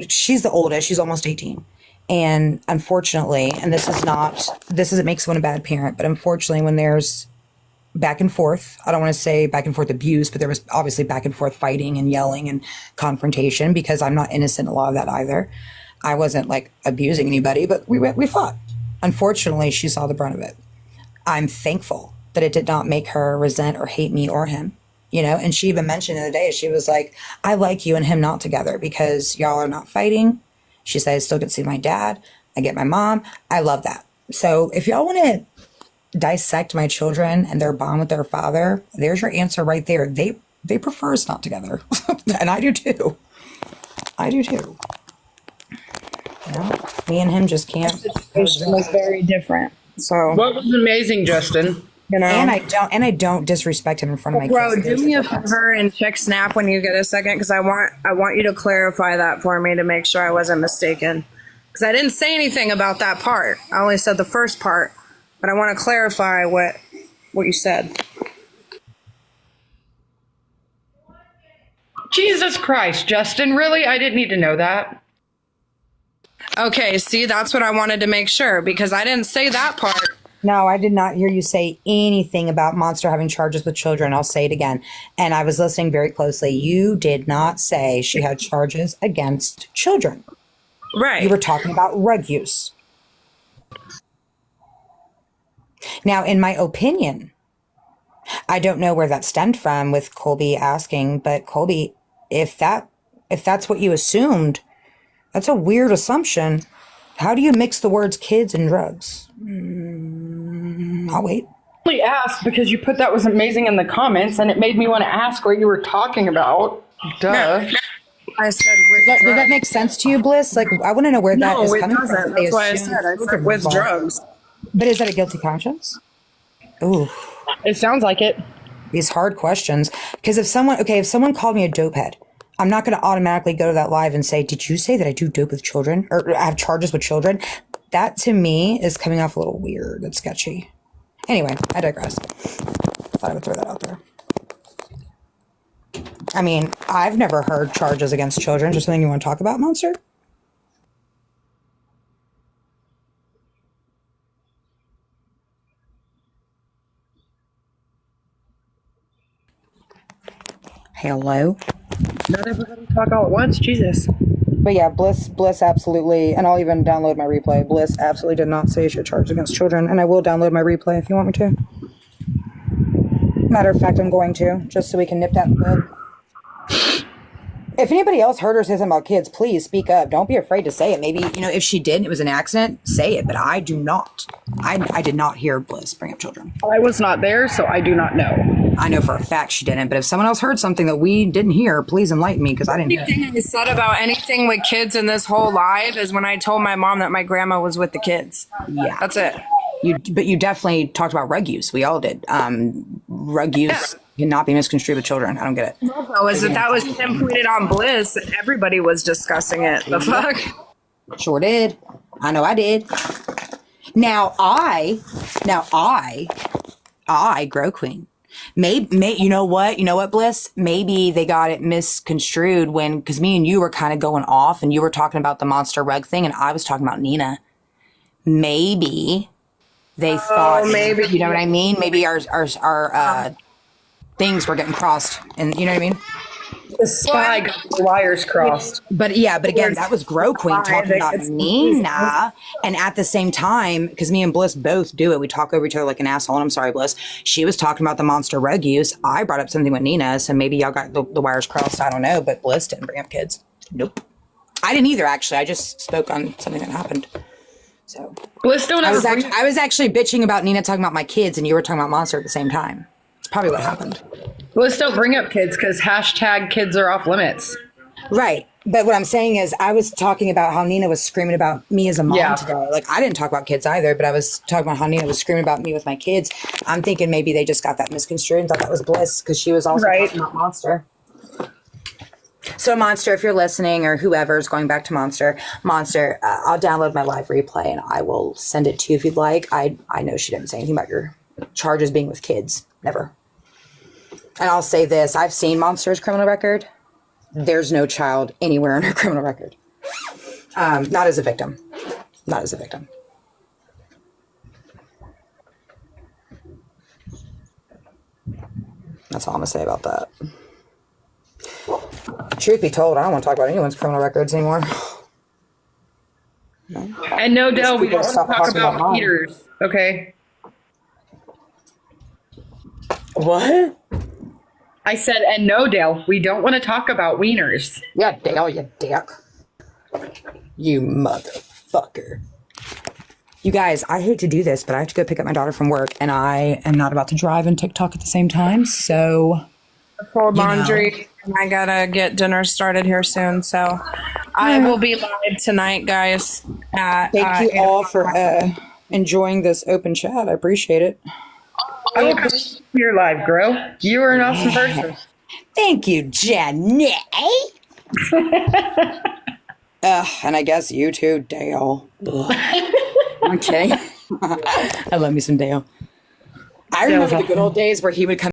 she's the oldest. She's almost 18. And unfortunately, and this isn't make someone a bad parent, but unfortunately, when there's back and forth, I don't want to say back and forth abuse, but there was obviously back and forth fighting and yelling and confrontation, because I'm not innocent in a lot of that either. I wasn't like abusing anybody, but we fought. Unfortunately, she saw the brunt of it. I'm thankful that it did not make her resent or hate me or him. And she even mentioned the other day, she was like, I like you and him not together because y'all are not fighting. She said, I still get to see my dad. I get my mom. I love that. So if y'all want to dissect my children and their bond with their father, there's your answer right there. They prefer us not together. And I do too. I do too. Me and him just can't. The situation was very different. So what was amazing, Justin? And I don't disrespect him in front of my bro, kids. do me a favor and check Snap when you get a second, because I want you to clarify that for me to make sure I wasn't mistaken. Because I didn't say anything about that part. I only said the first part, but I want to clarify what you said. Jesus Christ, Justin, really? I didn't need to know that. Okay, see, that's what I wanted to make sure, because I didn't say that part. No, I did not hear you say anything about Monster having charges with children. I'll say it again. And I was listening very closely. You did not say she had charges against children. Right. You were talking about rug use. Now, in my opinion, I don't know where that stemmed from with Colby asking, but Colby, if that's what you assumed, that's a weird assumption. How do you mix the words kids and drugs? I'll wait. I only asked because you put that was amazing in the comments, and it made me want to ask what you were talking about. Duh. I said with Does that make sense to you, Bliss? Like, I want to know where that is coming from. No, it doesn't. That's why I said with drugs. But is that a guilty conscience? Ooh. It sounds like it. These hard questions. Because if someone called me a dope head, I'm not going to automatically go to that live and say, did you say that I do dope with children or I have charges with children? That to me is coming off a little weird and sketchy. Anyway, I digress. Thought I would throw that out there. I mean, I've never heard charges against children. Is there something you want to talk about, Monster? Hello? Not everybody talk all at once. Jesus. But yeah, Bliss absolutely, and I'll even download my replay. Bliss absolutely did not say she had charges against children, and I will download my replay if you want me to. Matter of fact, I'm going to, just so we can nip that in the bud. If anybody else heard her say something about kids, please speak up. Don't be afraid to say it. Maybe, if she did and it was an accident, say it. But I do not. I did not hear Bliss bring up children. I was not there, so I do not know. I know for a fact she didn't. But if someone else heard something that we didn't hear, please enlighten me, because I didn't hear it. The only thing I said about anything with kids in this whole live is when I told my mom that my grandma was with the kids. Yeah. That's it. But you definitely talked about rug use. We all did. Rug use cannot be misconstrued with children. I don't get it. No, that was pinpointed on Bliss. Everybody was discussing it. The fuck? Sure did. I know I did. Now I, Grow Queen. Maybe you know what, Bliss? Maybe they got it misconstrued because me and you were kind of going off, and you were talking about the monster rug thing, and I was talking about Nina. Maybe they thought, maybe. You know what I mean? Maybe our things were getting crossed, and you know what I mean? The spy got the wires crossed. But again, that was Grow Queen talking about Nina. And at the same time, because me and Bliss both do it, we talk over each other like an asshole. And I'm sorry, Bliss. She was talking about the monster rug use. I brought up something with Nina. So maybe y'all got the wires crossed. I don't know. But Bliss didn't bring up kids. Nope. I didn't either, actually. I just spoke on something that happened. So Bliss don't I ever I was actually bitching about Nina talking about my kids, and you were talking about monster at the same time. It's probably what happened. Bliss don't bring up kids because hashtag kids are off limits. Right. But what I'm saying is I was talking about how Nina was screaming about me as a mom today. Like, I didn't talk about kids either, but I was talking about how Nina was screaming about me with my kids. I'm thinking maybe they just got that misconstrued and thought that was Bliss because she was also talking about Monster. So Monster, if you're listening, or whoever's going back to Monster, I'll download my live replay and I will send it to you if you'd like. I know she didn't say anything about your charges being with kids. Never. And I'll say this. I've seen Monster's criminal record. There's no child anywhere in her criminal record. Not as a victim. Not as a victim. That's all I'm gonna say about that. Truth be told, I don't want to talk about anyone's criminal records anymore. And no, Dell, we people don't stop want to talk talking about about mine. Peters, okay? What? I said, and no, Dale, we don't want to talk about wieners. Yeah, Dale, you dick. You motherfucker. You guys, I hate to do this, but I have to go pick up my daughter from work, and I am not about to drive and TikTok at the same time, so... Fold You laundry, and I gotta get dinner started here soon. So I will be live tonight, guys. At, Thank you all for enjoying this open chat. I appreciate it. I appreciate your live, girl. You are an awesome person. Thank you, Jenny. And I guess you too, Dale. Okay. I love me some Dale. I remember the good old days where he would come